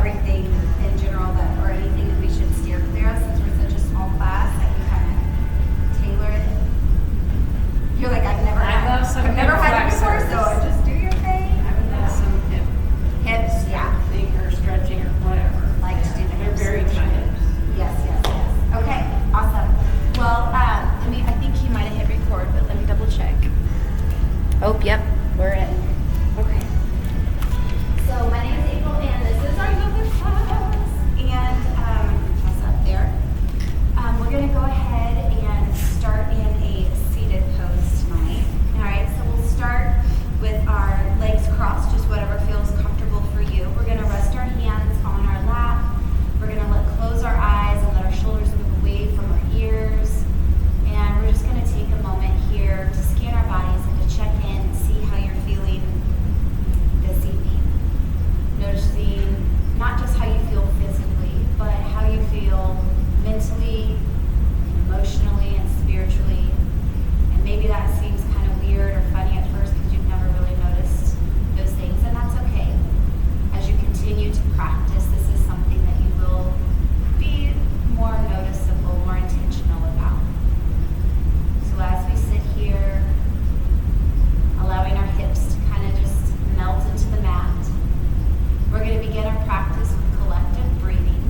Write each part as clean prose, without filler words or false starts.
everything in general, but or anything that we should steer clear of since we're such a small class, I can kind of tailor it. You're like, I've never had it before, so just do your thing. I would love some Hips, yeah. thing or stretching or whatever. Like to do the They're hips. very tight. Yes. Okay, awesome. Well, I think he might have hit record, but let me double check. Oh, yep, we're in. Okay. So my name is April, and this is our yoga class. And that's up there. We're gonna go ahead and start in a seated pose tonight. All right. So we'll start with our legs crossed, just whatever feels comfortable for you. We're gonna rest our hands on our lap. We're gonna close our eyes and let our shoulders move away from our ears. And we're just gonna take a moment here to scan our bodies and to check in and see how you're feeling this evening. Noticing not just how you feel physically, but how you feel mentally, emotionally, and spiritually. And maybe that seems kind of weird or funny at first because you've never really noticed those things, and that's okay. As you continue to practice, this is something that you will be more noticeable, more intentional about. So as we sit here, allowing our hips to kind of just melt into the mat, we're going to begin our practice with collective breathing.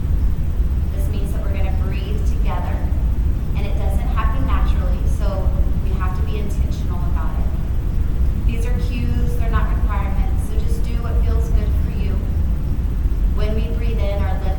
This means that we're going to breathe together, and it doesn't happen naturally, so we have to be intentional about it. These are cues, they're not requirements, so just do what feels good for you. When we breathe in, our lips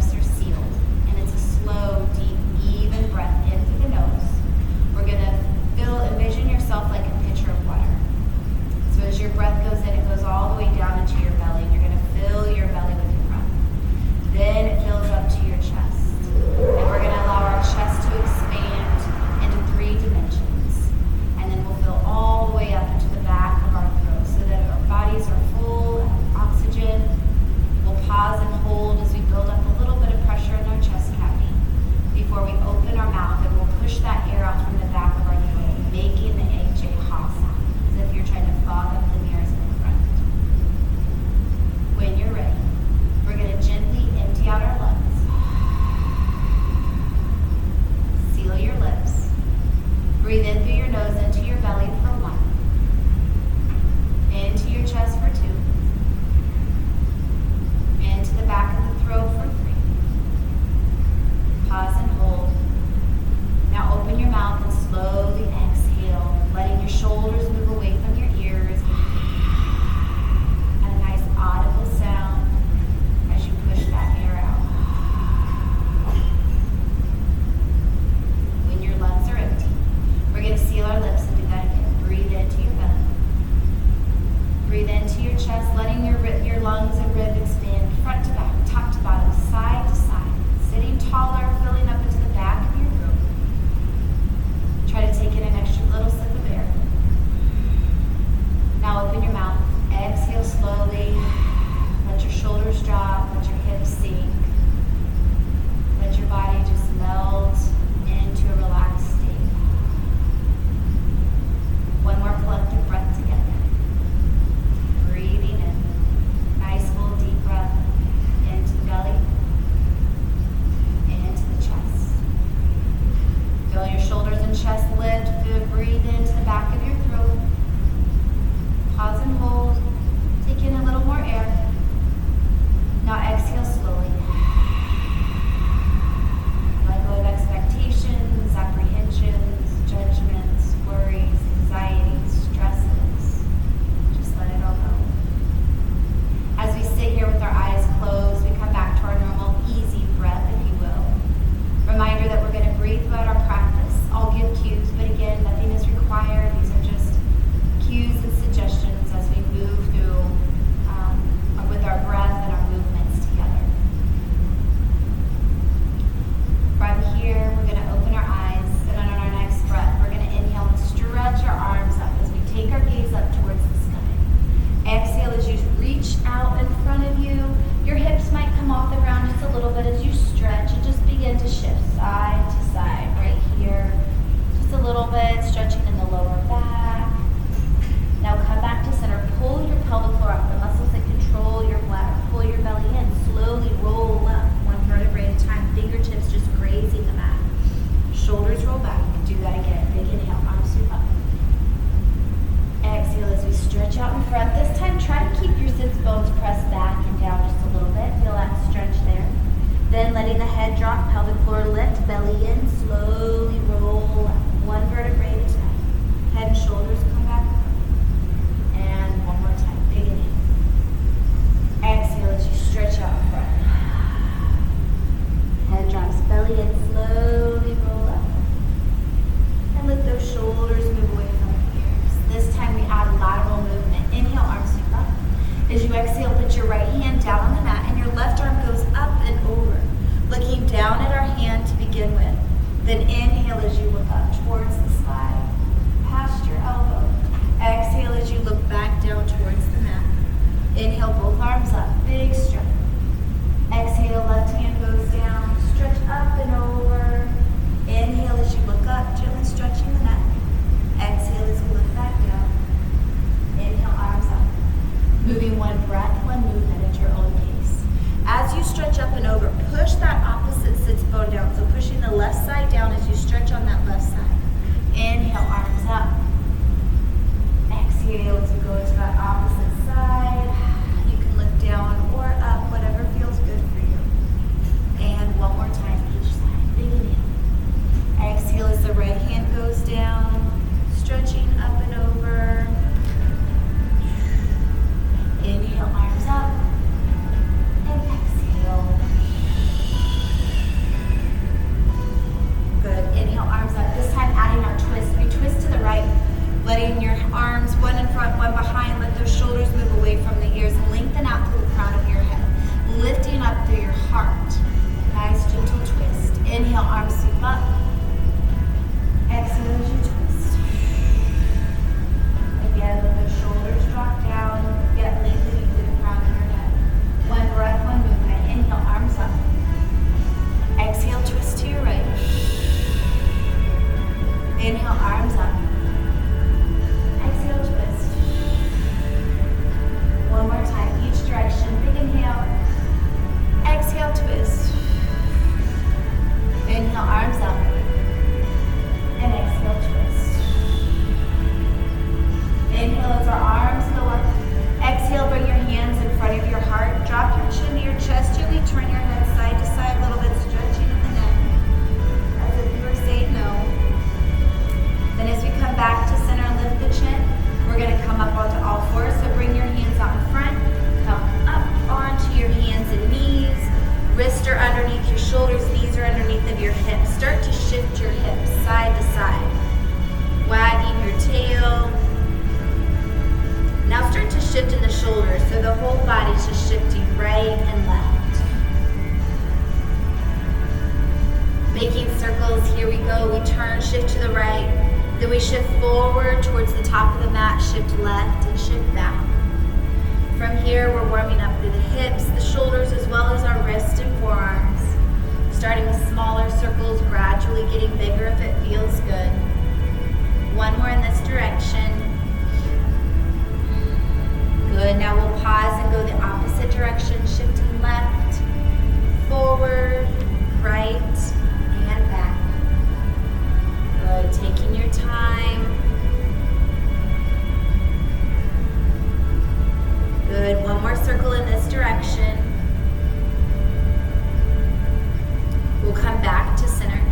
letting the head drop, pelvic floor lift, belly in, slowly roll up. One vertebrae at a time. Head and shoulders come back up. And one more time, big inhale. Exhale as you stretch out front. Head drops, belly in, slowly roll up. And let those shoulders move away from the ears. This time we add lateral movement. Inhale, arms sweep up. As you exhale, put your right hand down on the mat and your left arm goes up and over, looking down at our hand to begin with. Then inhale as you look up towards the sky, past your elbow. Exhale as you look back down towards the mat. Inhale, both arms up, big stretch. Exhale, left hand goes down, stretch up and over. Inhale as you look up, gently stretching the neck. Exhale as you look back down. Inhale, arms up. Moving one breath, one movement at your own pace. As you stretch up and over, push that opposite sits bone down. So pushing the left side down as you stretch on that left side. Inhale, arms up. Exhale to go to that opposite side. You can lift down or up, whatever feels good for you. And one more time each side. Big inhale. Exhale as the right hand goes down, stretching up and over. Inhale, arms up. And exhale. Good. Inhale, arms up. This time adding our twist. We twist to the right, letting your arms, one in front, one behind. Let those shoulders move away from the ears and lengthen out to the crown of your head. Lifting up through your heart. Nice, gentle twist. Inhale, arms sweep up. Exhale as you twist. Again, let those shoulders drop down, yet lengthening through the crown of your head. One breath, one movement. Inhale, arms up. Exhale, twist to your right. Inhale, arms up. Exhale, twist. One more time, each direction. Big inhale. Exhale, twist. Inhale, arms up. And exhale, twist. Inhale as our arms go up. Exhale, bring your hands in front of your heart. Drop your chin to your chest. Gently turn your head side to side a little bit, stretching in the neck. As if you were saying no. Then as we come back to center and lift the chin, we're going to come up onto all fours. So bring your hands out in front. Come up onto your hands and knees. Wrists are underneath your shoulders. Knees are underneath of your hips. Start to shift your hips side to side. Wagging your tail. Now start to shift in the shoulders. So the whole body's just shifting right and left. Making circles. Here we go. We turn, shift to the right. Then we shift forward towards the top of the mat, shift left and shift back. From here, we're warming up through the hips, the shoulders, as well as our wrists and forearms. Starting with smaller circles, gradually getting bigger if it feels good. One more in this direction. Good, now we'll pause and go the opposite direction, shifting left, forward, right, and back. Good, taking your time. Good, one more circle in this direction. We'll come back to center.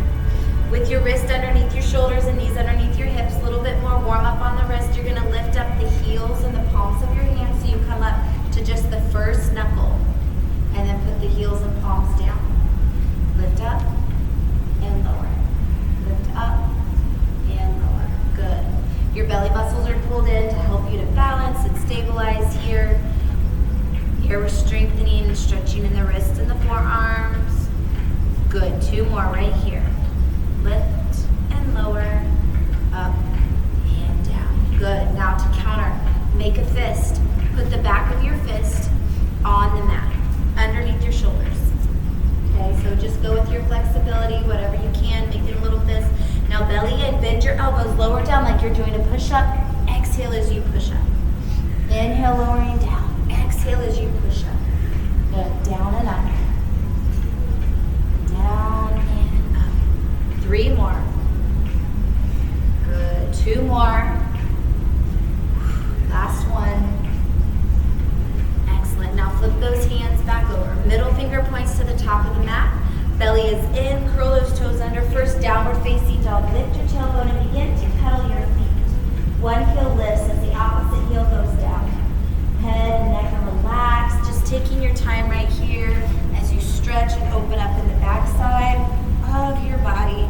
With your wrist underneath your shoulders and knees underneath your hips, a little bit more warm up on the wrist. You're gonna lift up the heels and the palms of your hands so you come up to just the first knuckle. And then put the heels and palms down. Lift up and lower. Lift up and lower. Good. Your belly muscles are pulled in to help you to balance and stabilize here. Here we're strengthening and stretching in the wrists and the forearms. Good. Two more right here. Lift and lower, up and down. Good. Now to counter, make a fist. Put the back of your fist on the mat, underneath your shoulders. Okay, so just go with your flexibility, whatever you can, make it a little fist. Now belly in, bend your elbows, lower down like you're doing a push-up. Exhale as you push up. Inhale, lowering down. Exhale as you push up. Good. Down and up. Down and up. 3 more. Good. 2 more. Last one. Excellent. Now flip those hands back over. Middle finger points to the top of the mat. Belly is in, curl those toes under. First, downward facing dog. Lift your tailbone and begin to pedal your feet. One heel lifts as the opposite heel goes down. Head and neck are relaxed. Just taking your time right here as you stretch and open up in the backside of your body.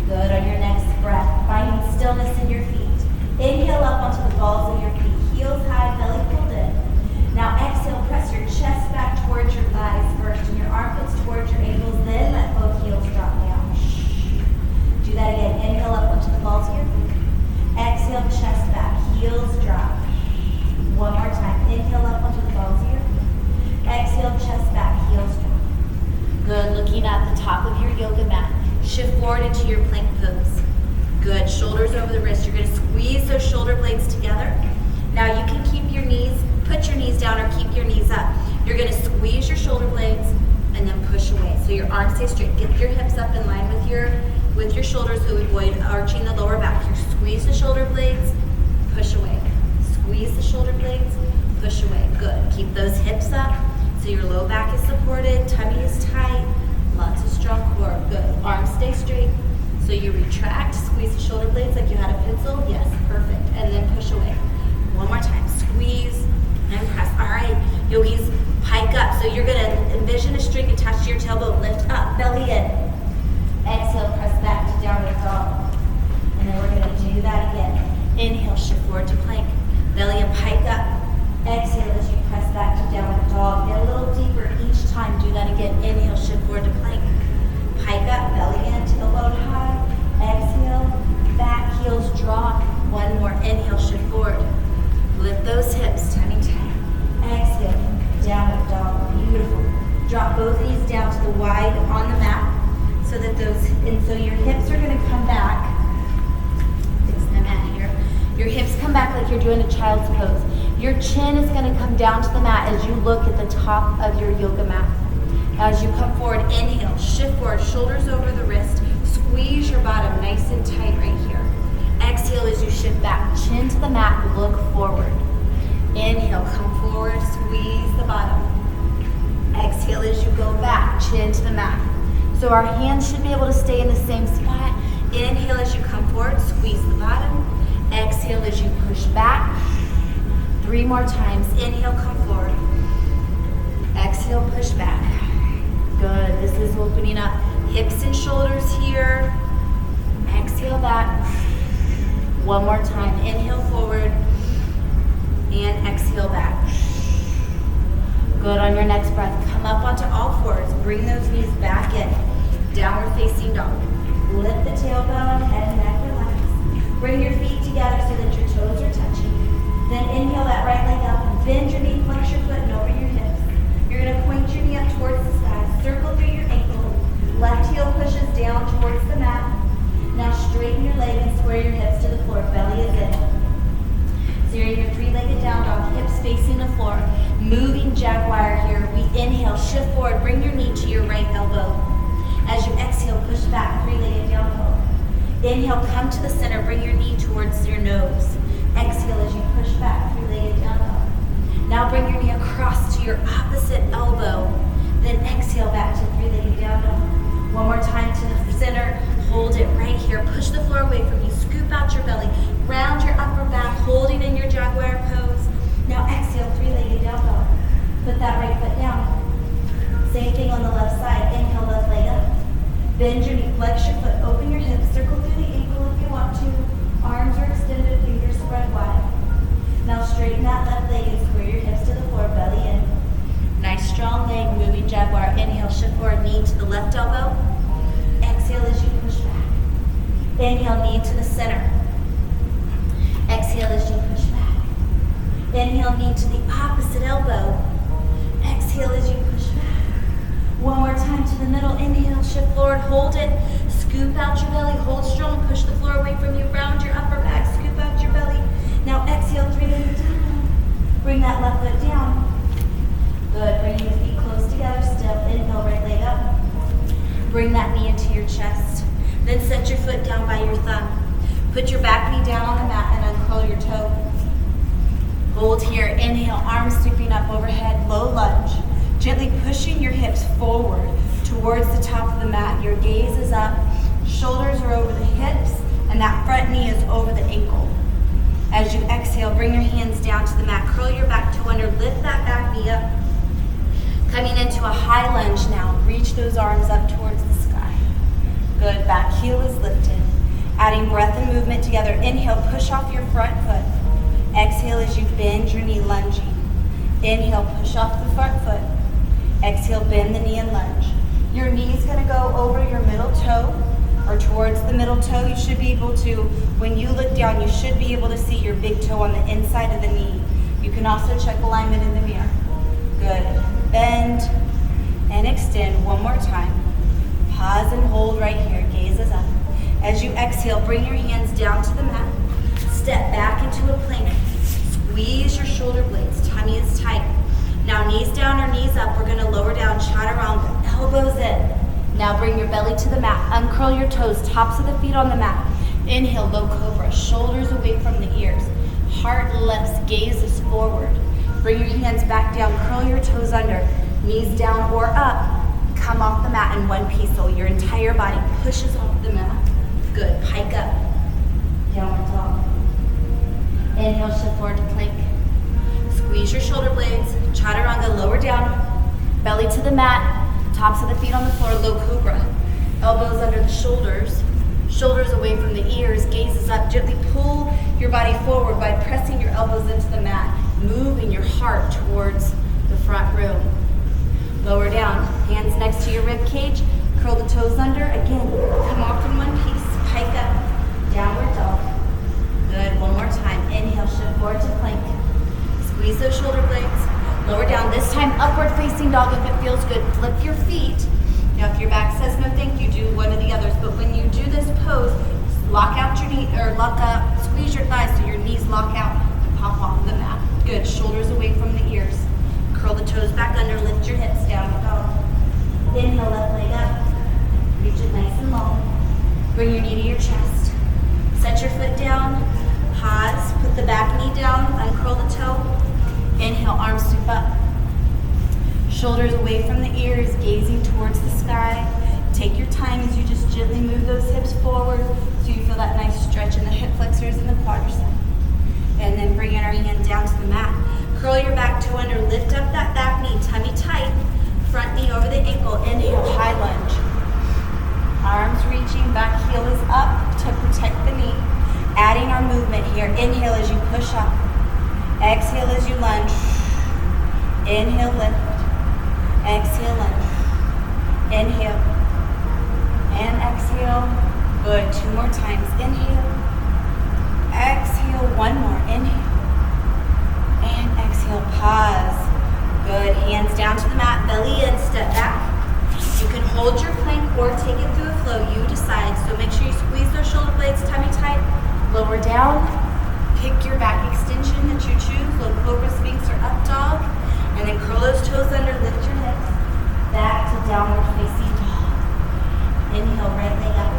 Good. On your next breath, finding stillness in your feet. Inhale up onto the balls of your feet. Heels high, belly pulled in. Now exhale, press your chest back towards your thighs first and your armpits towards your ankles, then let both heels drop down. Do that again. Inhale up onto the balls of your feet. Exhale, chest back, heels drop. One more time. Inhale up onto the balls of your feet. Exhale, chest back, heels drop. Good. Looking at the top of your yoga mat. Shift forward into your plank pose. Good. Shoulders over the wrist. You're going to squeeze those shoulder blades together. Now you can keep your knees, put your knees down or keep your knees up. You're going to squeeze your shoulder blades and then push away. So your arms stay straight. Get your hips up in line with your shoulders to avoid arching the lower back. You squeeze the shoulder blades, push away. Squeeze the shoulder blades, push away. Good. Keep those hips up so your low back is supported, tummy is tight, lots of strong core. Good. Arms stay straight. So you retract, squeeze the shoulder blades like you had a pencil. Yes, perfect. And then push away. One more time. Squeeze and press. All right, yogis, pike up. So you're going to envision a string attached to your tailbone. Lift up, belly in. Exhale, press back to downward dog. And then we're going to do that again. Inhale, shift forward to plank. Belly and pike up. Exhale as you press back to downward dog. Get a little deeper each time. Do that again. Inhale, shift forward to plank. Pike up, belly in, tailbone high. Exhale, back, heels drop. One more. Inhale, shift forward. Lift those hips, tummy tight. Exhale, downward dog. Beautiful. Drop both knees down to the wide on the mat so that so your hips are going to come back. Fix the mat here. Your hips come back like you're doing a child's pose. Your chin is going to come down to the mat as you look at the top of your yoga mat. As you come forward, inhale, shift forward, shoulders over the wrist. Squeeze your bottom nice and tight right here. Exhale as you shift back, chin to the mat, look forward. Inhale, come forward, squeeze the bottom. Exhale as you go back, chin to the mat. So our hands should be able to stay in the same spot. Inhale as you come forward, squeeze the bottom. Exhale as you push back. 3 more times. Inhale, come forward. Exhale, push back. Good. This is opening up hips and shoulders here. Exhale back. One more time. Inhale forward and exhale back. Good. On your next breath, come up onto all fours. Bring those knees back in. Downward facing dog. Lift the tailbone, head and neck relax. Bring your feet together so that your toes are touching. Then inhale that right leg up and bend your knee, flex your foot and over your hips. You're going to point your knee up towards the sky. Circle through your ankle. Left heel pushes down towards the mat. Now straighten your leg and square your hips to the floor. Belly is in. So you're in your 3-legged down dog, hips facing the floor. Moving jaguar here. We inhale, shift forward, bring your knee to your right elbow. As you exhale, push back, 3-legged down dog. Inhale, come to the center, bring your knee towards your nose. Exhale as you push back, 3-legged down dog. Now bring your knee across to your opposite elbow. Then exhale back to 3-legged down dog. One more time to the center. Hold it right here. Push the floor away from you. Scoop out your belly. Round your upper back, holding in your jaguar pose. Now exhale, 3-legged down dog. Put that right foot down. Same thing on the left side. Inhale, left leg up. Bend your knee, flex your foot, open your hips, circle through the ankle if you want to. Arms are extended, fingers spread wide. Now straighten that left leg and square your hips to the floor, belly in. Nice strong leg, moving jaguar. Inhale, shift forward, knee to the left elbow. Exhale as you push back. Inhale, knee to the center. Exhale as you push back. Inhale, knee to the opposite elbow. Exhale as you push back. One more time to the middle. Inhale, shift forward, hold it. Scoop out your belly, hold strong, push the floor away from you, round your upper back, scoop out your belly. Now exhale, 3-legged down. Bring that left foot down. Good, bringing the feet close together still. Inhale, right leg up. Bring that knee into your chest. Then set your foot down by your thumb. Put your back knee down on the mat and uncurl your toe. Hold here. inhale, arms sweeping up overhead, low lunge. Gently pushing your hips forward towards the top of the mat. Your gaze is up, shoulders are over the hips, and that front knee is over the ankle. As you exhale, bring your hands down to the mat. Curl your back toe under, lift that back knee up. Coming into a high lunge now. Reach those arms up towards the sky. Good, back heel is lifted. Adding breath and movement together. Inhale, push off your front foot. Exhale as you bend your knee, lunging. Inhale, push off the front foot. Exhale, bend the knee and lunge. Your knee is gonna go over your middle toe or towards the middle toe. You should be able to, when you look down, you should be able to see your big toe on the inside of the knee. You can also check alignment in the mirror. Good. Bend and extend one more time. Pause and hold right here. Gaze is up. As you exhale, bring your hands down to the mat. Step back into a plank. Squeeze your shoulder blades. Tummy is tight. Now knees down or knees up. We're gonna lower down, chaturanga, elbows in. Now bring your belly to the mat. Uncurl your toes, tops of the feet on the mat. Inhale, low cobra, shoulders away from the ears. Heart lifts, gaze is forward. Bring your hands back down, curl your toes under. Knees down or up. Come off the mat in one piece so your entire body pushes off the mat. Good, pike up. Downward dog. Inhale, shift forward to plank. Squeeze your shoulder blades. Chaturanga, lower down. Belly to the mat. Tops of the feet on the floor, low cobra. Elbows under the shoulders. Shoulders away from the ears. Gaze is up. Gently pull your body forward by pressing your elbows into the mat. Moving your heart towards the front room. Lower down. Hands next to your rib cage. Curl the toes under. Again, come off in one piece. Pike up. Downward dog. Good. One more time. Inhale, shift forward to plank. Squeeze those shoulder blades. Lower down. This time, upward facing dog if it feels good. Flip your feet. Now, if your back says no thank you, do one of the others. But when you do this pose, lock out your knee, or lock up, squeeze your thighs so your knees lock out and pop off the mat. Good. Shoulders away from the ears. Curl the toes back under. Lift your hips down. Dog. Inhale, left leg up. Reach it nice and long. Bring your knee to your chest. Set your foot down. Pause. Put the back knee down. Uncurl the toe. Inhale, arms sweep up. Shoulders away from the ears, gazing towards the sky. Take your time as you just gently move those hips forward so you feel that nice stretch in the hip flexors and the quadriceps. And then bring our hand down to the mat. Curl your back toe under, lift up that back knee, tummy tight. Front knee over the ankle. Inhale, high lunge. Arms reaching, back heel is up to protect the knee. Adding our movement here. Inhale as you push up. Exhale as you lunge. Inhale, lift. Exhale, lunge. Inhale. And exhale. Good. 2 more times. Inhale. Exhale. 1 more. Inhale. And exhale. Pause. Good. Hands down to the mat. Belly in. Step back. You can hold your plank or take it through a flow. You decide. So make sure you squeeze those shoulder blades, tummy tight. Lower down. Pick your back extension that you choose. Low cobra, sphinx, or up dog. And then curl those toes under. Lift your hips. Back to downward facing dog. Inhale, right leg up.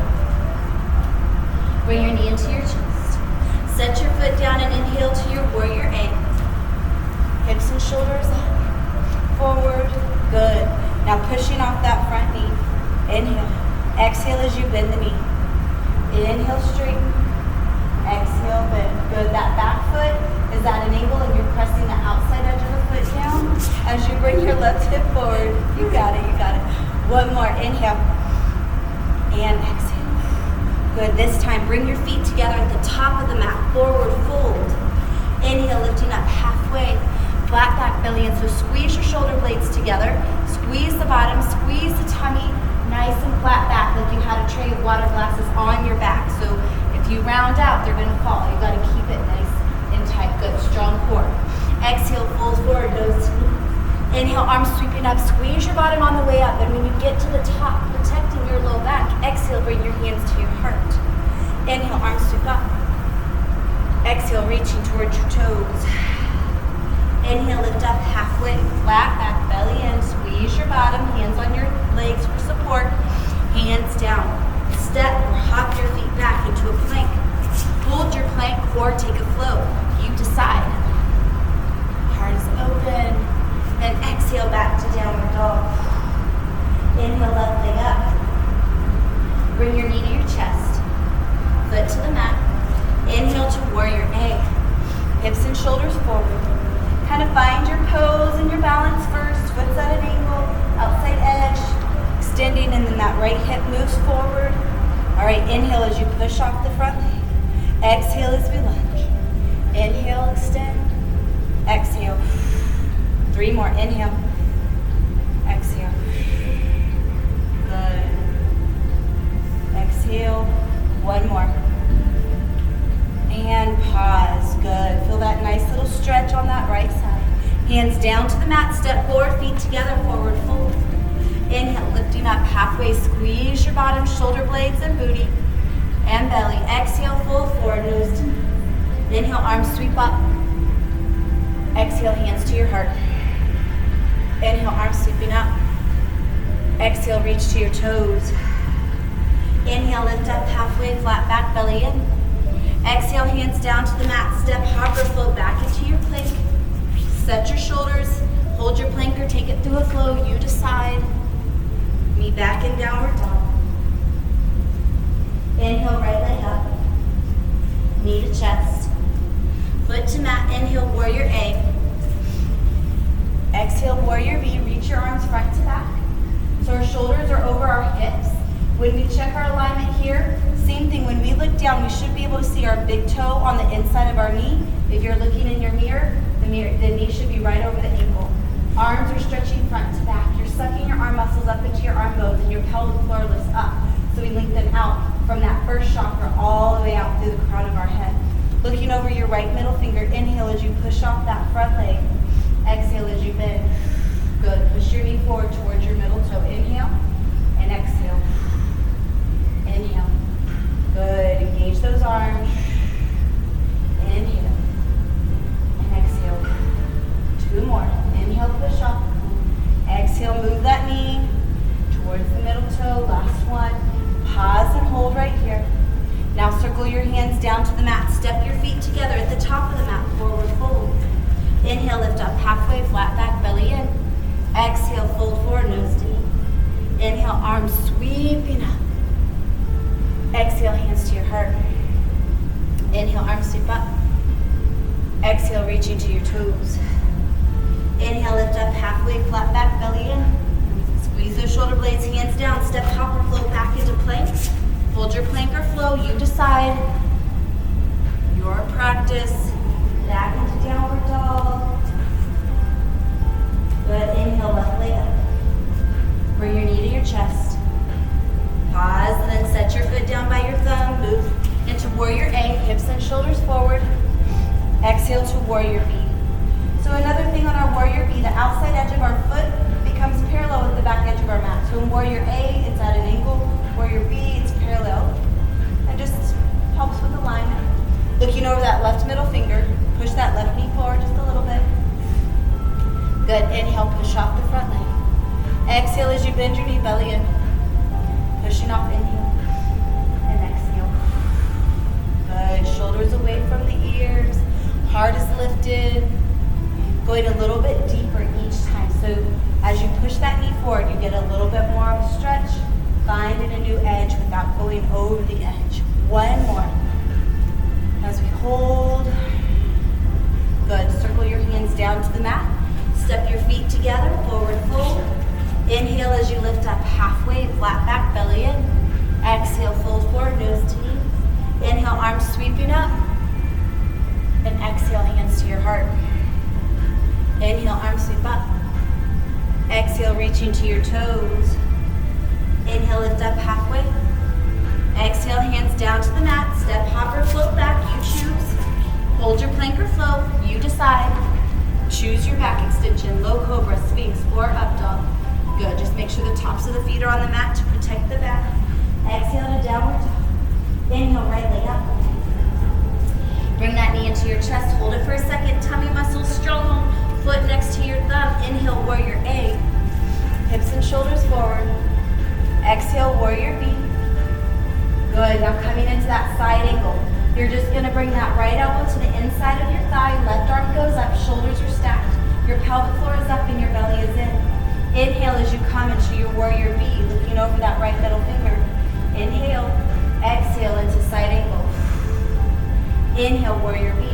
Bring your knee into your chest. Set your foot down and inhale to your warrior A. Hips and shoulders up. Forward. Good. Now pushing off that front knee. Inhale. Exhale as you bend the knee. Inhale, straighten. Exhale, bend. Good. That back foot is at an angle and you're pressing the outside edge of the foot down as you bring your left hip forward. You got it, you got it. 1 more. Inhale. And exhale. Good. This time, bring your feet together at the top of the mat. Forward fold. Inhale, lifting up halfway. Flat back belly in. So squeeze your shoulder blades together. Squeeze the bottom. Squeeze the tummy. Nice and flat back like you had a tray of water glasses on your back. So if you round out, they're going to fall. You got to keep it nice and tight. Good. Strong core. Exhale, fold forward, nose to knee. Inhale, arms sweeping up. Squeeze your bottom on the way up. And when you get to the top, protecting your low back, exhale, bring your hands to your heart. Inhale, arms sweep up. Exhale, reaching towards your toes. Inhale, lift up halfway, flat back, belly in. Squeeze your bottom, hands on your legs for support. Hands down. Step or hop your feet back into a plank. Hold your plank or take a flow. You decide. forward. Kind of find your pose and your balance first. Foot's at an angle, outside edge, extending, and then that right hip moves forward. All right, inhale as you push off the front leg. Exhale as we lunge. Inhale, extend. Exhale. 3 more. Inhale. Exhale. Good. Exhale. 1 more. And pause. Good. Feel that nice little stretch on that right side. Hands down to the mat. Step forward. Feet together. Forward fold. Inhale. Lifting up halfway. Squeeze your bottom shoulder blades and booty and belly. Exhale. Fold forward. Nose to knee. Inhale. Arms sweep up. Exhale. Hands to your heart. Inhale. Arms sweeping up. Exhale. Reach to your toes. Inhale. Lift up halfway. Flat back. Belly in. Exhale, hands down to the mat. Step, hop, or float back into your plank. Set your shoulders. Hold your plank or take it through a flow. You decide. Meet back in downward dog. Inhale, right leg up. Knee to chest. Foot to mat. Inhale, warrior A. Exhale, warrior B. Reach your arms front to back. So our shoulders are over our hips. When we check our alignment here, same thing. When we look down, we should be able to see our big toe on the inside of our knee. If you're looking in your mirror, the knee should be right over the ankle. Arms are stretching front to back. You're sucking your arm muscles up into your arm bones and your pelvic floor lifts up. So we lengthen out from that first chakra all the way out through the crown of our head. Looking over your right middle finger. Inhale as you push off that front leg. Exhale as you bend. Good. Push your knee forward towards your middle toe. Inhale and exhale. Inhale. Good. Engage those arms. Inhale. And exhale. 2 more. Inhale, push up. Exhale, move that knee towards the middle toe. Last one. Pause and hold right here. Now circle your hands down to the mat. Step your feet together at the top of the mat. Forward fold. Inhale, lift up halfway, flat back, belly in. Exhale, fold forward, nose to knee. Inhale, arms sweeping up. Exhale, hands to your heart. Inhale, arms sweep up. Exhale, reaching to your toes. Inhale, lift up halfway, flat back, belly in. Squeeze those shoulder blades, hands down. Step, hop, or float back into plank. Hold your plank or flow, you decide. Your practice. Back into downward dog. Good. Inhale, left leg up. Bring your knee to your chest. Pause and then set your foot down by your thumb. Move into warrior A, hips and shoulders forward. Exhale to warrior B. So another thing on our warrior B, the outside edge of our foot becomes parallel with the back edge of our mat. So in warrior A, it's at an angle. Warrior B, it's parallel. And just helps with alignment. Looking over that left middle finger, push that left knee forward just a little bit. Good. Inhale, push off the front leg. Exhale as you bend your knee, belly in. Pushing off, inhale, and exhale. Good, shoulders away from the ears, heart is lifted. Going a little bit deeper each time. So as you push that knee forward, you get a little bit more of a stretch, finding a new edge without going over the edge. 1 more. As we hold. Good, circle your hands down to the mat. Step your feet together, forward fold. Inhale as you lift up halfway, flat back, belly in. Exhale, fold forward, nose to knee. Inhale, arms sweeping up. And exhale, hands to your heart. Inhale, arms sweep up. Exhale, reaching to your toes. Inhale, lift up halfway. Exhale, hands down to the mat. Step, hop, or float back, you choose. Hold your plank or flow, you decide. Choose your back extension, low cobra, sphinx, or up dog. Good, just make sure the tops of the feet are on the mat to protect the back. Exhale to downward dog. Inhale, right leg up. Bring that knee into your chest, hold it for a second. Tummy muscles strong, foot next to your thumb. Inhale, warrior A. Hips and shoulders forward. Exhale, warrior B. Good, now coming into that side angle. You're just gonna bring that right elbow to the inside of your thigh. Left arm goes up, shoulders are stacked. Your pelvic floor is up and your belly is in. Inhale as you come into your warrior B, looking over that right middle finger. Inhale, exhale into side angle. Inhale, warrior B.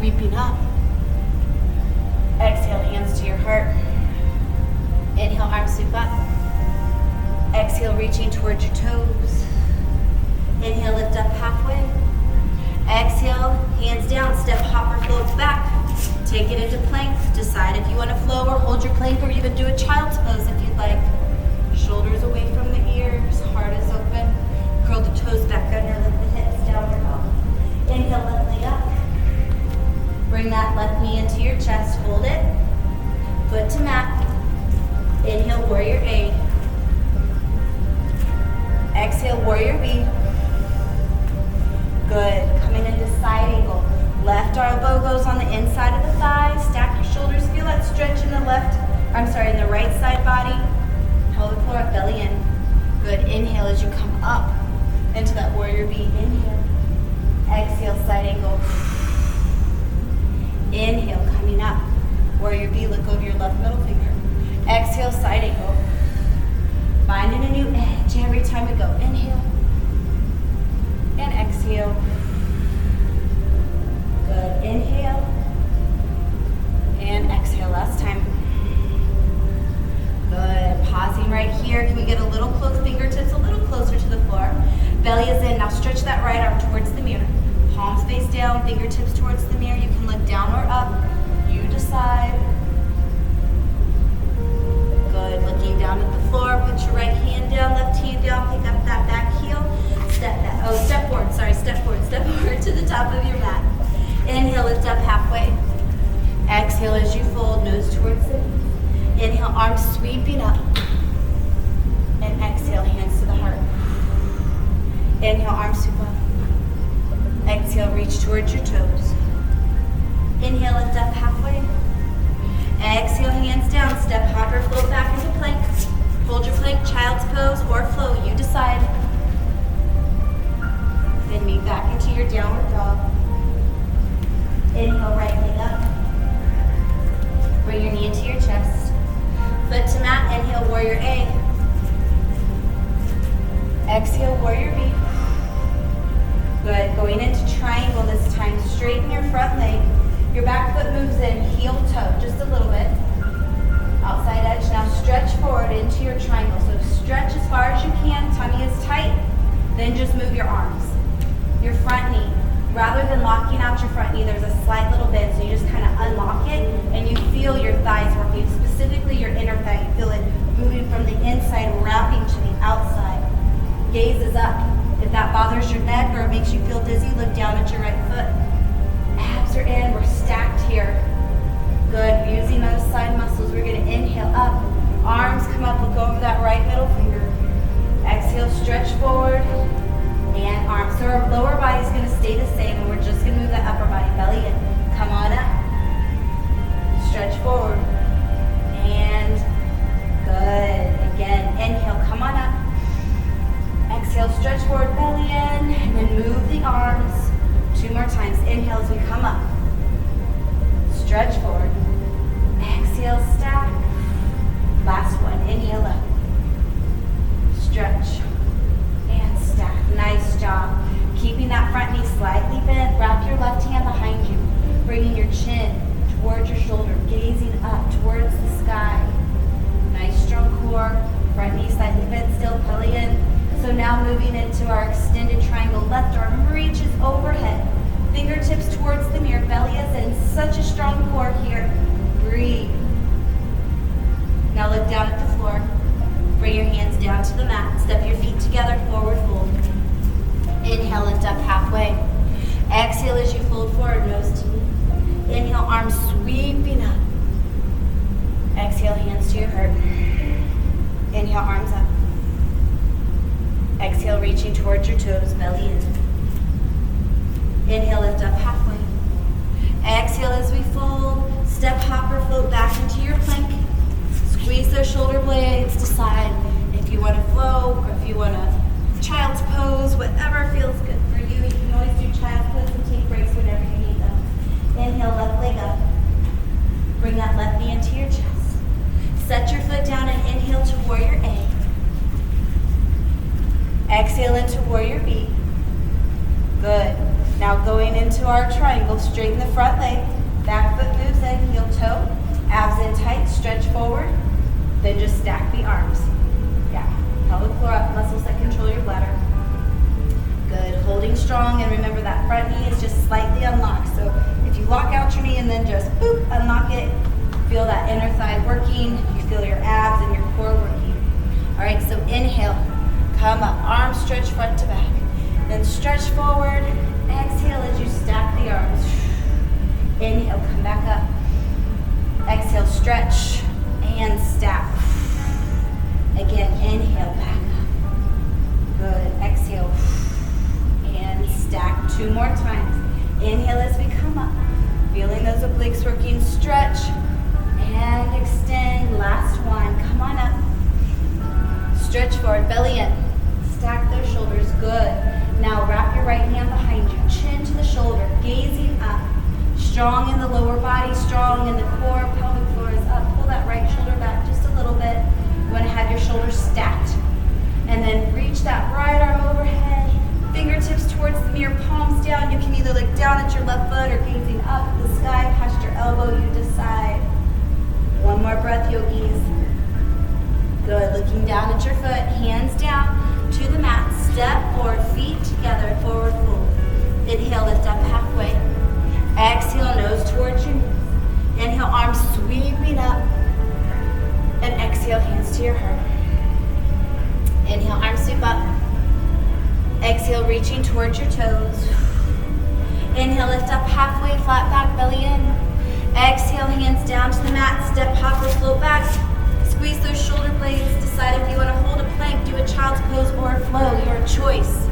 sweeping up. Exhale, hands to your heart. Inhale, arms sweep up. Exhale, reaching towards your toes. Inhale, lift up halfway. Exhale, hands down, step, hopper, floats back. Take it into plank. Decide if you want to flow or hold your plank or even do a child's pose if you'd like. Shoulders away from the ears, heart is open. Curl the toes back under, lift the hips, downward dog. Inhale, left leg up. Bring that left knee into your chest, hold it. Foot to mat. Inhale, warrior A. Exhale, warrior B. Good. Coming into side angle. Left elbow goes on the inside of the thigh. Stack your shoulders. Feel that stretch in the in the right side body. Pelvic floor up, belly in. Good. Inhale as you come up into that warrior B. Inhale. Exhale, side angle. Inhale, coming up. Warrior B, look over your left middle finger. Exhale, side angle. Finding a new edge every time we go. Inhale. And exhale. Good. Inhale. And exhale. Last time. Good. Pausing right here. Can we get a little close, fingertips a little closer to the floor? Belly is in. Now stretch that right arm towards the mirror. Palms face down, fingertips towards the mirror. You can look down or up. You decide. Good. Looking down at the floor. Put your right hand down, left hand down. Pick up that back heel. Step forward. Sorry, step forward. Step forward to the top of your mat. Inhale, lift up halfway. Exhale as you fold, nose towards the knees. Inhale, arms sweeping up. And exhale, hands to the heart. Inhale, arms sweep up. Exhale, reach towards your toes. Inhale, lift up halfway. Exhale, hands down. Step, hopper, float back into plank. Hold your plank, child's pose or flow. You decide. Then meet back into your downward dog. Inhale, right leg up. Bring your knee into your chest. Foot to mat. Inhale, warrior A. Exhale, warrior B. Good. Going into triangle this time. Straighten your front leg. Your back foot moves in, heel toe, just a little bit. Outside edge. Now stretch forward into your triangle. So stretch as far as you can. Tummy is tight. Then just move your arms. Your front knee. Rather than locking out your front knee, there's a slight little bend, so you just kind of unlock it, and you feel your thighs working, specifically your inner thigh. You feel it moving from the inside, wrapping to the outside. Gaze is up. If that bothers your neck or it makes you feel dizzy, look down at your right foot. Abs are in. We're stacked here. Good. Using those side muscles, we're going to inhale up. Arms come up. Look over that right middle finger. Exhale, stretch forward. And arms. So our lower body is going to stay the same, and we're just going to move that upper body, belly in. Come on up. Stretch forward. And good. Again, inhale, come on up. Exhale, stretch forward, belly in, and then move the arms. 2 more times. Inhale as we come up. Stretch forward. Exhale, stack. Last one. Inhale up. Stretch. And stack. Nice job. Keeping that front knee slightly bent. Wrap your left hand behind you. Bringing your chin towards your shoulder. Gazing up towards the sky. Nice strong core. Front knee slightly bent still. Belly in. So now moving into our extended triangle. Left arm reaches overhead. Fingertips towards the mirror. Belly is in. Such a strong core here. Breathe. Now look down at the floor. Bring your hands down to the mat. Step your feet together, forward fold. Inhale, lift up halfway. Exhale as you fold forward, nose to knee. Inhale, arms sweeping up. Exhale, hands to your heart. Inhale, arms up. Exhale, reaching towards your toes, belly in. Inhale, lift up halfway. Exhale as we fold. Step, hopper, float back into your plank. Squeeze those shoulder blades. Decide if you want to flow or if you want to child's pose, whatever feels good for you. You can always do child's pose and take breaks whenever you need them. Inhale, left leg up. Bring that left knee into your chest. Set your foot down and inhale to warrior A. Exhale into warrior B. Good. Now go going into our triangle. Straighten the front leg. Back foot moves in, heel toe. Abs in tight, stretch forward. Then just stack the arms. Yeah, pelvic floor up, muscles that control your bladder. Good, holding strong, and remember that front knee is just slightly unlocked. So if you lock out your knee and then just boop, unlock it, feel that inner thigh working. You feel your abs and your core working. All right, so inhale, come up, arms stretch front to back. Then stretch forward, exhale as you stack the arms. Inhale, come back up. Exhale, stretch and stack. Again, inhale, back up. Good, exhale and stack. 2 more times. Inhale as we come up. Feeling those obliques working, stretch and extend. Last one, come on up. Stretch forward, belly in. Stack those shoulders, good. Now wrap your right hand behind you, chin to the shoulder, gazing up. Strong in the lower body, strong in the core, pelvic floor is up. Pull that right shoulder back just a little bit. You want to have your shoulders stacked. And then reach that right arm overhead, fingertips towards the mirror, palms down. You can either look down at your left foot or gazing up at the sky, past your elbow, you decide. One more breath, yogis. Good, looking down at your foot, hands down to the mat. Step forward, feet together, forward fold. Inhale, lift up halfway. Exhale, nose towards your knees. Inhale, arms sweeping up. And exhale, hands to your heart. Inhale, arms sweep up. Exhale, reaching towards your toes. Inhale, lift up halfway, flat back, belly in. Exhale, hands down to the mat. Step, hop, or float back. Squeeze those shoulder blades. Decide if you want to hold a plank, do a child's pose, or a flow. Your choice.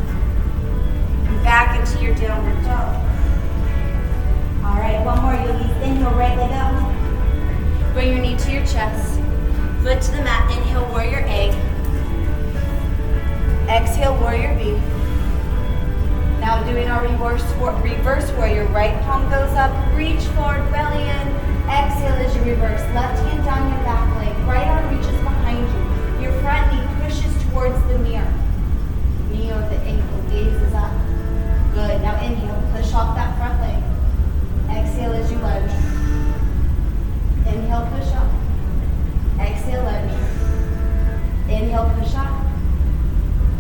And back into your downward dog. All right, one more, yogis. Inhale, right leg out. Bring your knee to your chest. Foot to the mat. Inhale, warrior egg. Exhale, warrior B. Now doing our reverse warrior. Right palm goes up. Reach forward, belly in. Exhale as you reverse. Left hand down your back leg. Right arm reaches behind you. Your front knee pushes towards the mirror. Knee over the ankle. Gaze is up. Good. Now inhale. Push off that front leg. Exhale as you lunge. Inhale, push up. Exhale, lunge. Inhale, push up.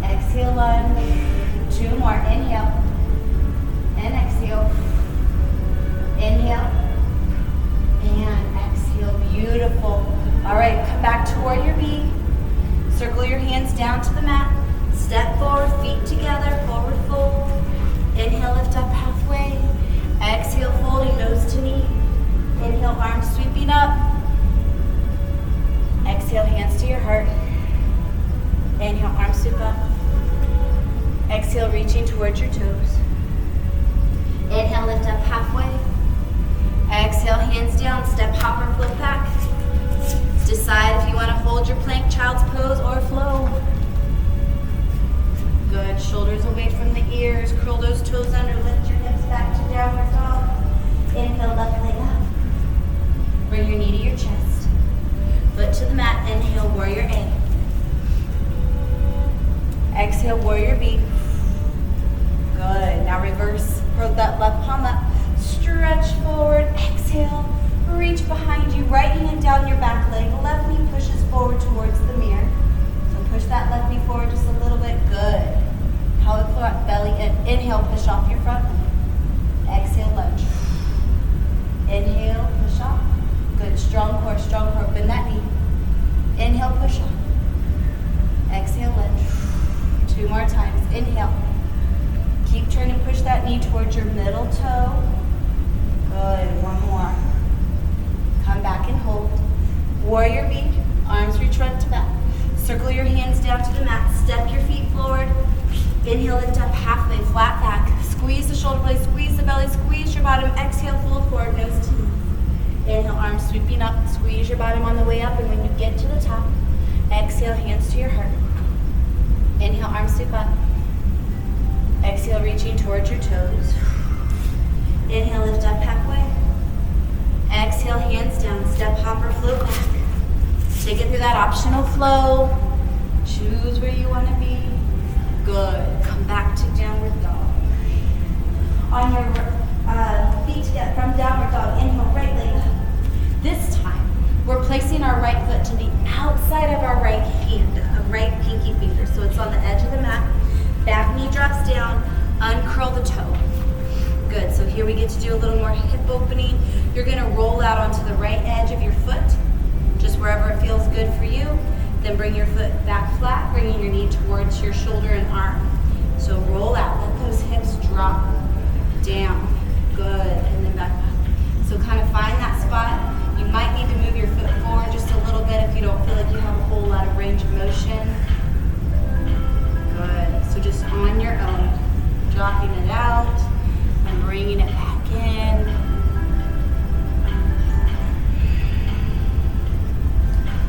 Exhale, lunge. 2 more. Inhale. And exhale. Inhale. And exhale. Beautiful. All right, come back to warrior B. Circle your hands down to the mat. Step forward, feet together, forward fold. Inhale, lift up halfway. Exhale, folding nose to knee. Inhale, arms sweeping up. Exhale, hands to your heart. Inhale, arms sweep up. Exhale, reaching towards your toes. Inhale, lift up halfway. Exhale, hands down, step, hop, or float back. Decide if you want to hold your plank, child's pose, or flow. Good, shoulders away from the ears, curl those toes under, lift your hips back to downward dog. Inhale, left leg up. Bring your knee to your chest. Foot to the mat, inhale, warrior A. Exhale, warrior B. Good, now reverse, curl that left palm up. Stretch forward, exhale, reach behind you, right hand down your back leg, left knee pushes forward towards the mirror. So push that left knee forward just a little bit, good. Pelvic floor up, belly in. Inhale, push off your front leg. Exhale, lunge. Inhale, push off. Good, strong core, bend that knee. Inhale, push off. Exhale, lunge. 2 more times, inhale. Keep trying to push that knee towards your middle toe. Good, 1 more. Come back and hold. Warrior B, arms reach front to back. Circle your hands down to the mat. Step your feet forward. Inhale, lift up halfway, flat back. Squeeze the shoulder blades, squeeze the belly, squeeze your bottom. Exhale, fold forward, nose to knee. Inhale, arms sweeping up. Squeeze your bottom on the way up, and when you get to the top, exhale, hands to your heart. Inhale, arms sweep up. Exhale, reaching towards your toes. Inhale, lift up halfway. Exhale, hands down. Step, hop, or float back. Take it through that optional flow. Choose where you want to be. Good. Come back to downward dog. on your feet together from downward dog. Inhale, right leg up. This time, we're placing our right foot to the outside of our right hand, a right pinky finger. So it's on the edge of the mat. Back knee drops down, uncurl the toe. Good, so here we get to do a little more hip opening. You're gonna roll out onto the right edge of your foot, just wherever it feels good for you. Then bring your foot back flat, bringing your knee towards your shoulder and arm. So roll out, let those hips drop down. Good, and then back up. So kind of find that spot. You might need to move your foot forward just a little bit if you don't feel like you have a whole lot of range of motion. Good, so just on your own, dropping it out and bringing it back in.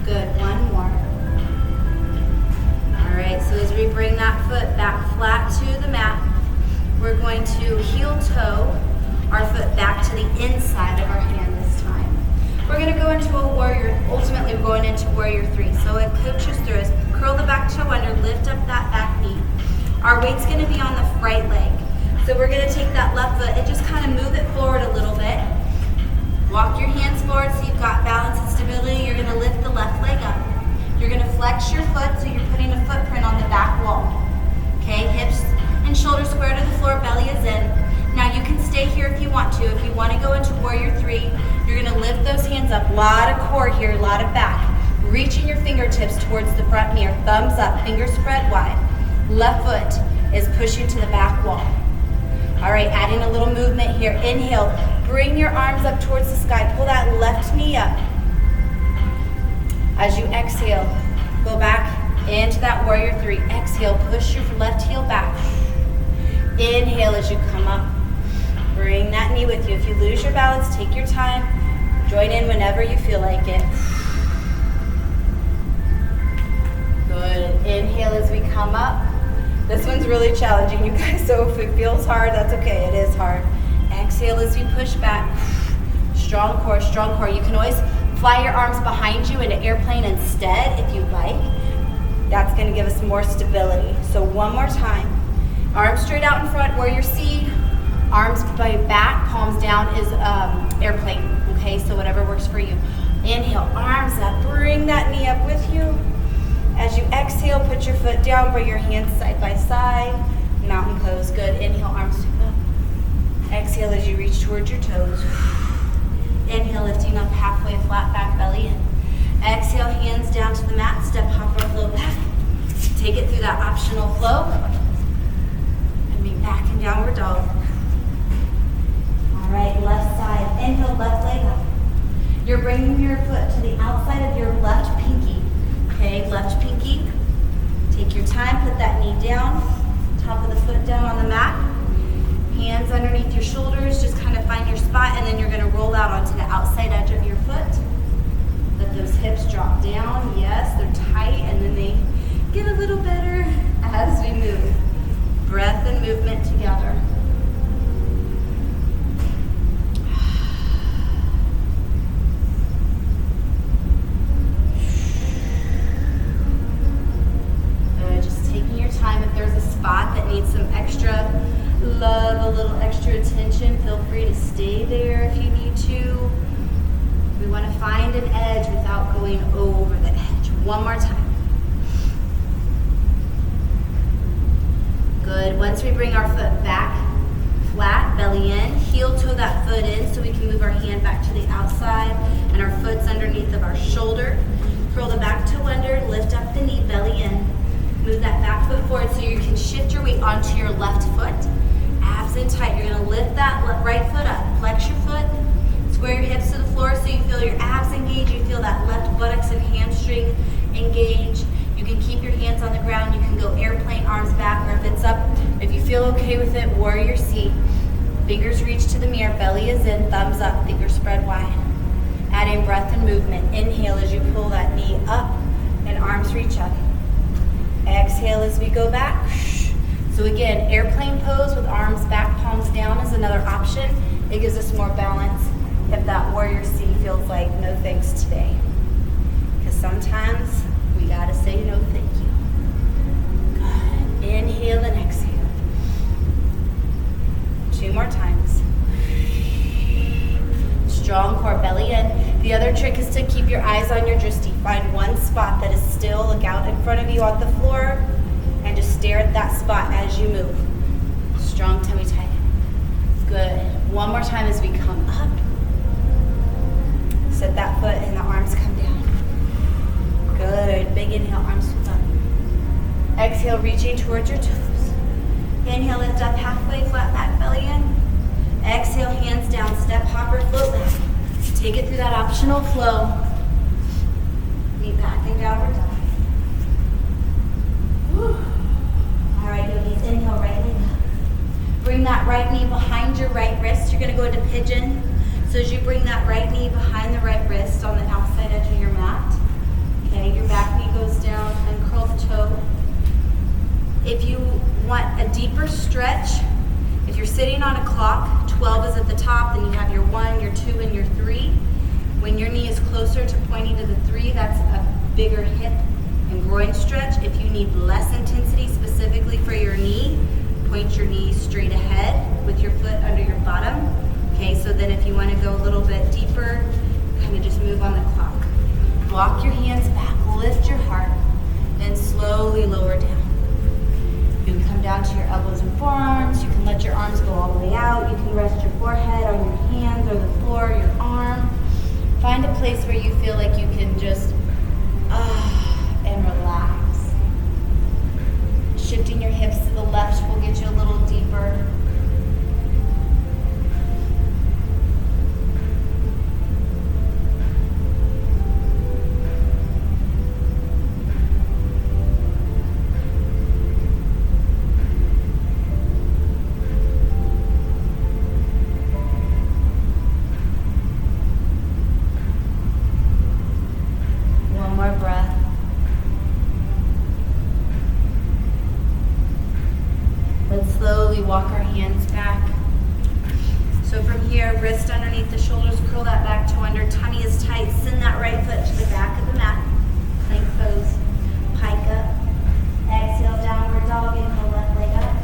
Good, one more. All right, so as we bring that foot back flat to the mat, we're going to heel toe our foot back to the inside of our hand this time. We're gonna go into a warrior, ultimately we're going into warrior 3. So it coaches through us, curl the back toe under, lift up that back knee. Our weight's gonna be on the right leg. So we're gonna take that left foot and just kind of move it forward a little bit. Walk your hands forward so you've got balance and stability. You're gonna lift the left leg up. You're gonna flex your foot so you're putting a footprint on the back wall. Okay, hips and shoulders square to the floor, belly is in. Now you can stay here if you want to. If you want to go into warrior 3, you're gonna lift those hands up. Lot of core here, a lot of back. Reaching your fingertips towards the front mirror. Thumbs up, fingers spread wide. Left foot is pushing to the back wall. All right, adding a little movement here. Inhale, bring your arms up towards the sky. Pull that left knee up. As you exhale, go back into that warrior 3. Exhale, push your left heel back. Inhale as you come up. Bring that knee with you. If you lose your balance, take your time. Join in whenever you feel like it. Good. Inhale as we come up. This one's really challenging, you guys, so if it feels hard, that's okay. It is hard. Exhale as we push back. Strong core, strong core. You can always fly your arms behind you in an airplane instead if you like. That's going to give us more stability. So one more time. Arms straight out in front, warrior C. Arms by back, palms down is airplane. Okay, so whatever works for you. Inhale, arms up. Bring that knee up with you. As you exhale, put your foot down, bring your hands side by side. Mountain pose, good. Inhale, arms up. Exhale as you reach towards your toes. Inhale, lifting up halfway, flat back, belly in. Exhale, hands down to the mat, step, hop, or flow back. Take it through that optional flow. And be back in downward dog. All right, left side. Inhale, left leg up. You're bringing your foot to the outside of your left pinky. Okay, left pinky. Take your time, put that knee down. Top of the foot down on the mat. Hands underneath your shoulders, just kind of find your spot, and then you're gonna roll out onto the outside edge of your foot. Let those hips drop down. Yes, they're tight, and then they get a little better as we move. Breath and movement together. Just taking your time. If there's a spot that needs some extra love, a little extra attention, feel free to stay there if you need to. We want to find an edge without going over the edge. One more time. Good. Once we bring our foot back, flat, belly in, heel toe that foot in so we can move our hand back to the outside and our foot's underneath of our shoulder. Curl the back toe under, lift up the knee, belly in. Move that back foot forward so you can shift your weight onto your left foot. Abs in tight. You're going to lift that right foot up. Flex your foot. Square your hips to the floor so you feel your abs engage. You feel that left buttocks and hamstring engage. You can keep your hands on the ground. You can go airplane, arms back, or if it's up, if you feel okay with it, warrior C. Fingers reach to the mirror. Belly is in. Thumbs up. Fingers spread wide. Add in breath and movement. Inhale as you pull that knee up and arms reach up. Exhale as we go back. So again, airplane pose with arms back, palms down is another option. It gives us more balance if that warrior C feels like no thanks today. Because sometimes we gotta say no thank you. Good. Inhale and exhale. 2 more times. belly in. The other trick is to keep your eyes on your drishti. Find one spot that is still, look out in front of you on the floor, and just stare at that spot as you move. Strong tummy tighten. Good. One more time as we come up. Set that foot and the arms come down. Good. Big inhale, arms sweep up. Exhale, reaching towards your toes. Inhale, lift up halfway, flat back, belly in. Exhale, hands down, step, hopper, float back. Take it through that optional flow. Knee back and downward dog. Whew. All right, yogis, inhale, right leg up. Bring that right knee behind your right wrist. You're gonna go into pigeon. So as you bring that right knee behind the right wrist on the outside edge of your mat, okay, your back knee goes down, uncurl the toe. If you want a deeper stretch, if you're sitting on a clock, 12 is at the top, then you have your 1, your 2, and your 3. When your knee is closer to pointing to the 3, that's a bigger hip and groin stretch. If you need less intensity specifically for your knee, point your knee straight ahead with your foot under your bottom. Okay, so then if you want to go a little bit deeper, kind of just move on the clock. Walk your hands back, lift your heart, then slowly lower down. You can come down to your elbows and forearms. You can let your arms go all the way out. You can rest your forehead on your hands or the floor, your arm. Find a place where you feel like you can just and relax. Shifting your hips to the left will get you a little deeper. Walk our hands back. So from here, wrist underneath the shoulders, curl that back toe under, tummy is tight, send that right foot to the back of the mat. Plank pose, pike up. Exhale, downward dog, inhale, left leg up.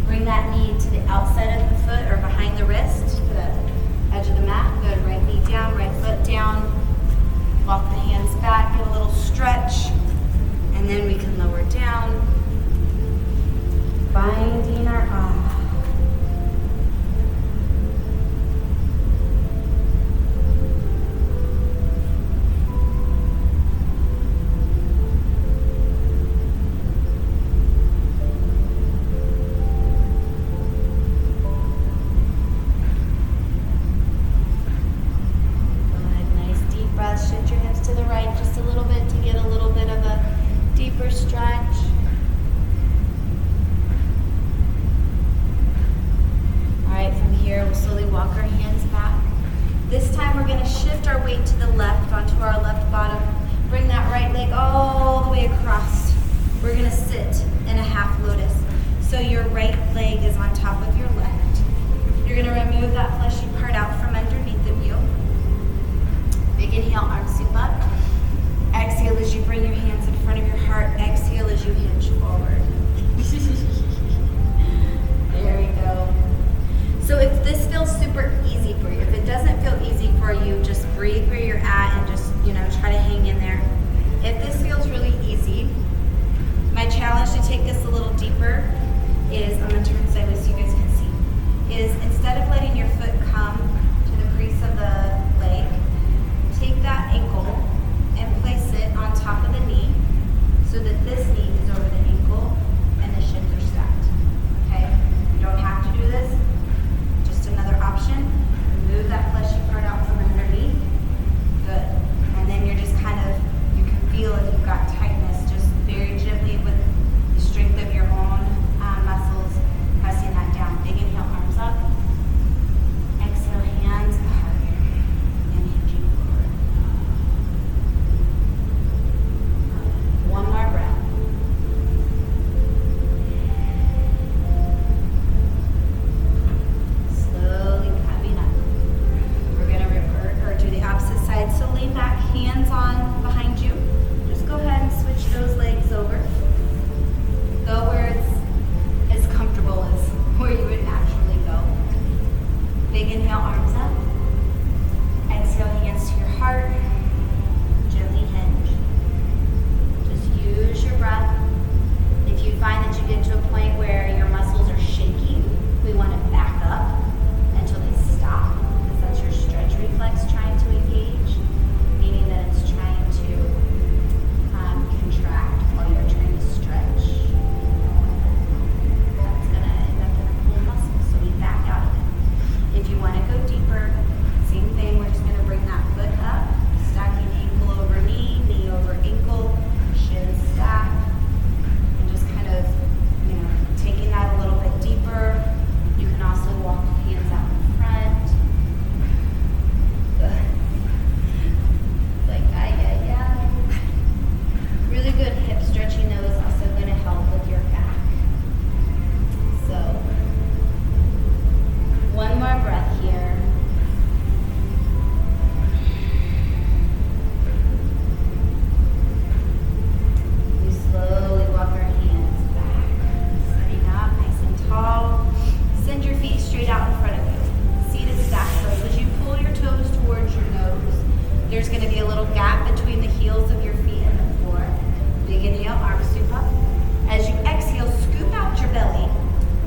Bring that knee to the outside of the foot or behind the wrist, to the edge of the mat. Good, right knee down, right foot down. Walk the hands back, get a little stretch, and then we can lower down. Binding our arm. Good, nice deep breath. Shift your hips to the right just a little bit to get a little bit of a deeper stretch. From here, we'll slowly walk our hands back. This time we're going to shift our weight to the left onto our left bottom. Bring that right leg all the way across. We're going to sit in a half lotus. So your right leg is on top of your left. You're going to remove that fleshy part out from underneath of you. Big inhale, arms sweep up. Exhale as you bring your hands in front of your heart. Exhale as you hinge forward. There we go. So if this feels super easy for you, if it doesn't feel easy for you, just breathe where you're at and just, try to hang in there. If this feels really easy, my challenge to take this a little deeper is, I'm going to turn sideways so you guys can see, is instead of letting your foot come to the crease of the leg, take that ankle and place it on top of the knee so that this knee is over the ankle and the shins are stacked. Okay? You don't have to do this. Another option, move that fleshy part out from underneath. Good. And then you're just you can feel if you've got tightness, just very gently with the strength of your own muscles, pressing that down. Big inhale, arms up. little gap between the heels of your feet and the floor. Big inhale, arms scoop up. As you exhale, scoop out your belly.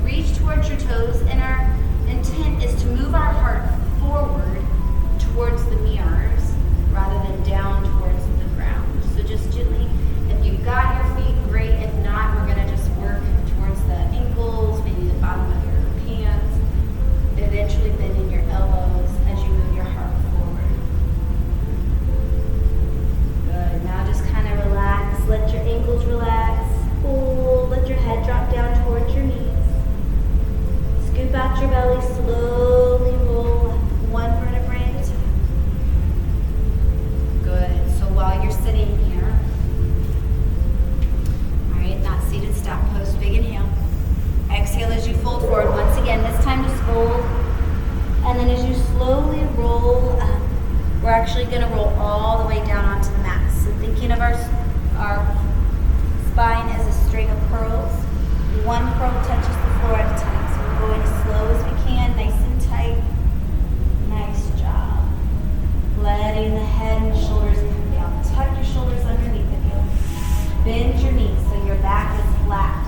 Reach towards your toes, and our intent is to move our heart forward towards the mirrors rather than down towards the ground. So just gently, if you've got your feet, great. If not, we're gonna just work towards the ankles, maybe the bottom of your pants, eventually bending your elbows as you move your heart forward. Good, now just kind of relax, let your ankles relax, pull, let your head drop down towards your knees. Scoop out your belly, slowly roll one vertebrae at a time. Good. So while you're sitting here, all right, not seated, stop, post, big inhale. Exhale as you fold forward. Once again, this time just fold. And then as you slowly roll up, we're actually going to roll all the way down onto the mat. So thinking of our spine as a string of pearls. One pearl touches the floor at a time. So we're going as slow as we can, nice and tight. Nice job. Letting the head and the shoulders come down. Tuck your shoulders underneath of you. Bend your knees so your back is flat.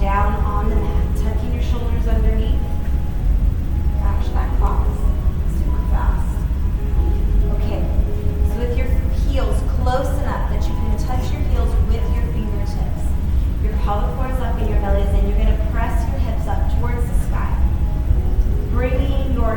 Down on the mat. Tucking your shoulders underneath. Gosh, that clock is super fast. Okay. So with your heels close enough that you can touch your heels with your fingertips. Your pelvic floor is up and your belly is in. You're going to press your hips up towards the sky. Bringing your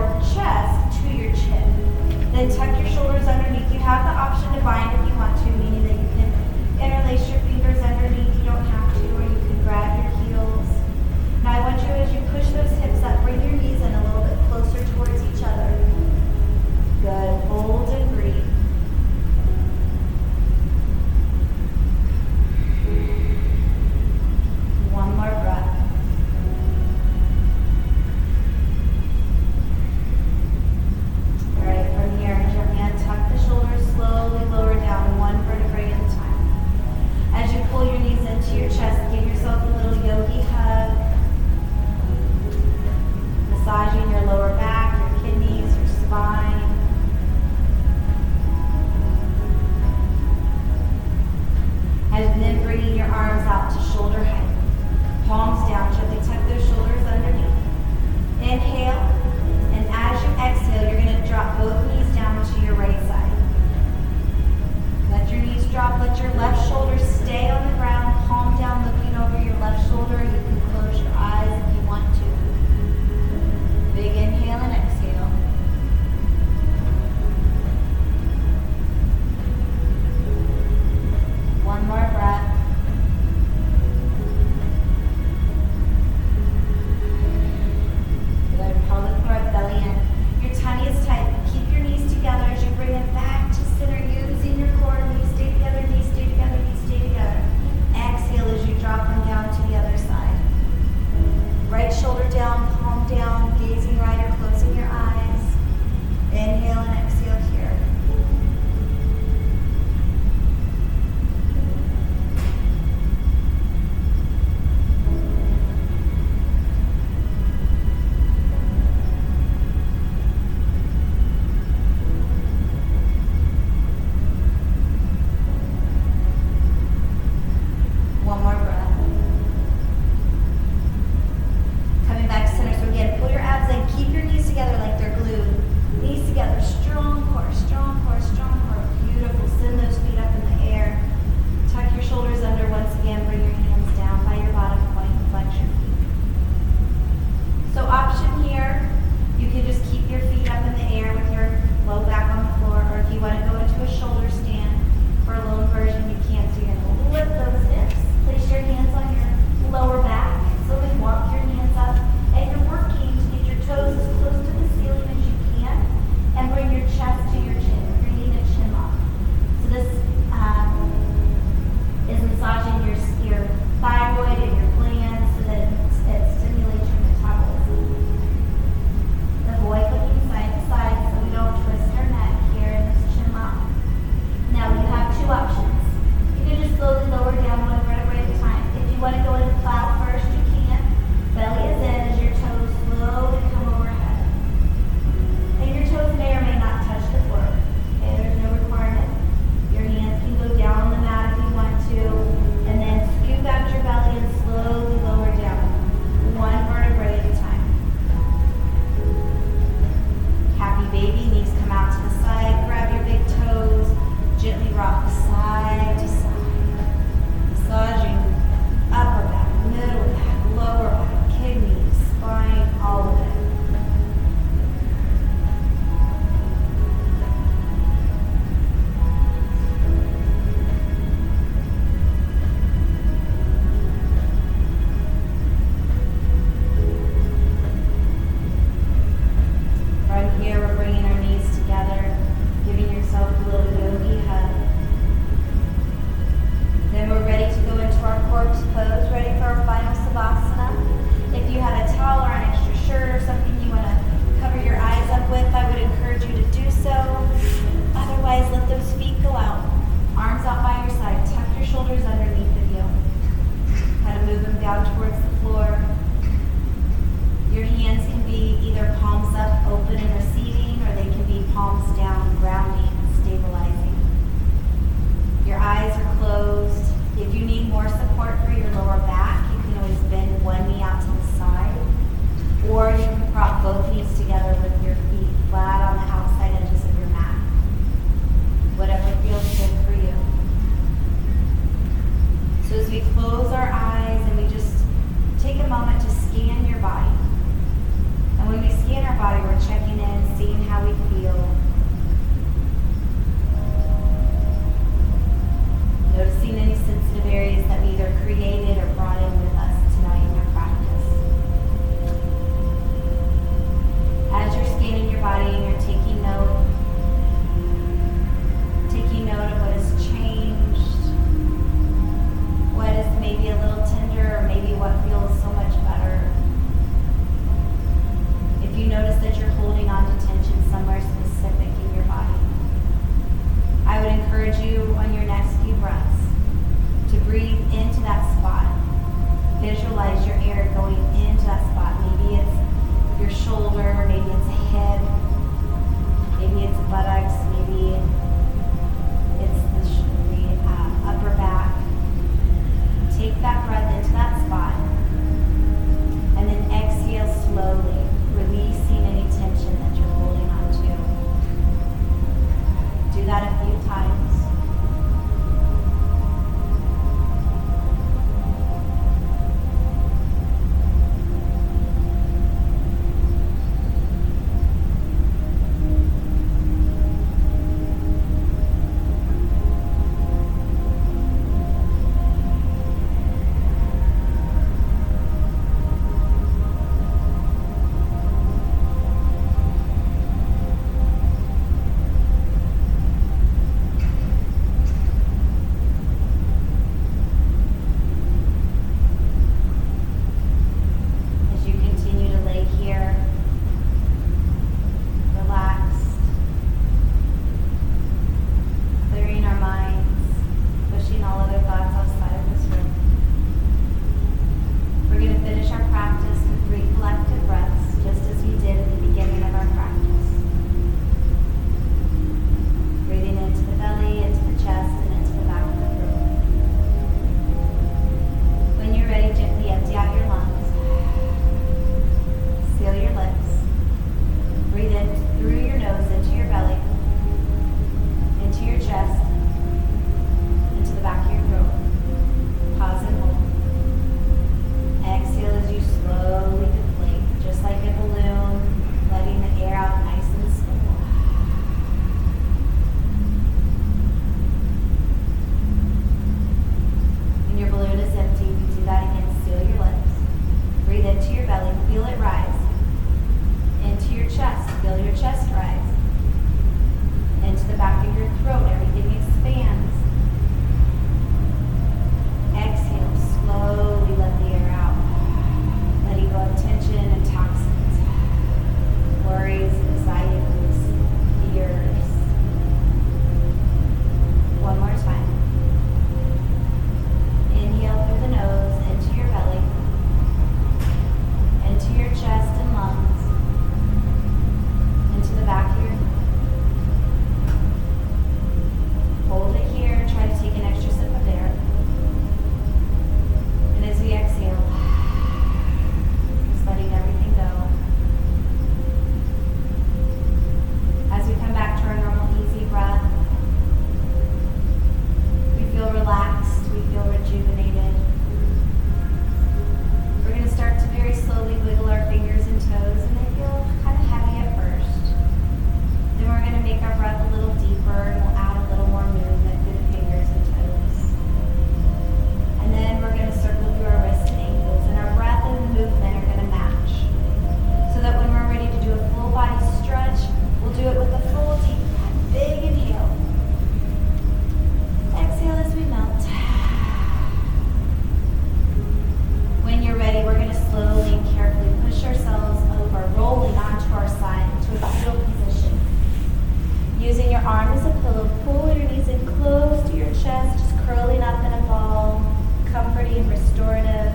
Using your arm as a pillow, pull your knees in close to your chest, just curling up in a ball, comforting, restorative,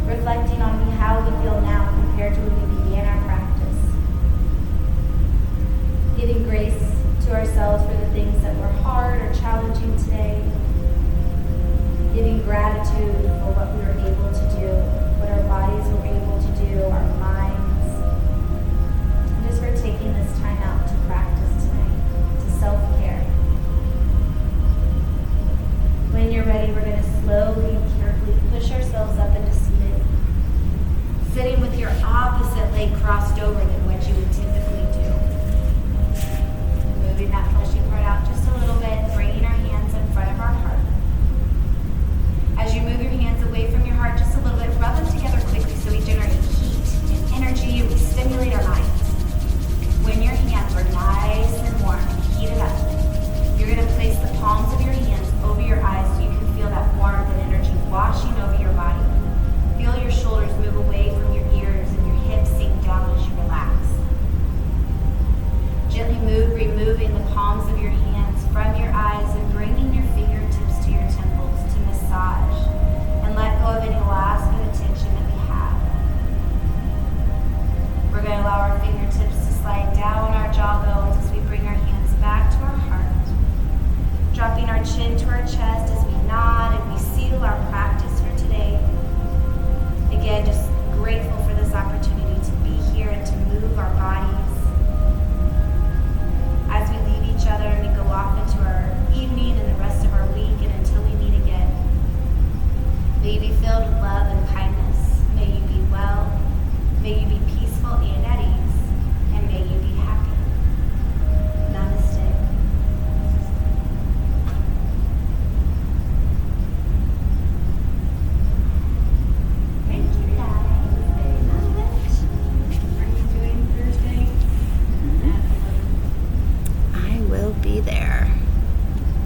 reflecting on how we feel now compared to when we began our practice. Giving grace to ourselves for the things that were hard or challenging today. Giving gratitude for what we were able to do, what our bodies were able to do, our minds. And just for taking this time out to practice tonight, to self-care. When you're ready, we're going to slowly and carefully push ourselves up into seated. Sitting with your opposite leg crossed over than what you would typically do. Moving that fleshy part out just a little bit, bringing our hands in front of our heart. As you move your hands away from your heart just a little bit, rub them together quickly so we generate heat and energy and we stimulate our minds. When your hands are nice and warm and heated up, you're going to place the palms of your hands over your eyes so you can feel that warmth and energy washing over your body. Feel your shoulders move away from your ears and your hips sink down as you relax. Gently removing the palms of your hands from your eyes and bringing your fingertips to your temples to massage and let go of any last bit of tension that we have. We're going to allow our fingertips to slide down our jawbones as we bring our hands back to our heart, dropping our chin to our chest as we nod and we seal our practice for today. Again, just grateful for this opportunity to be here and to move our body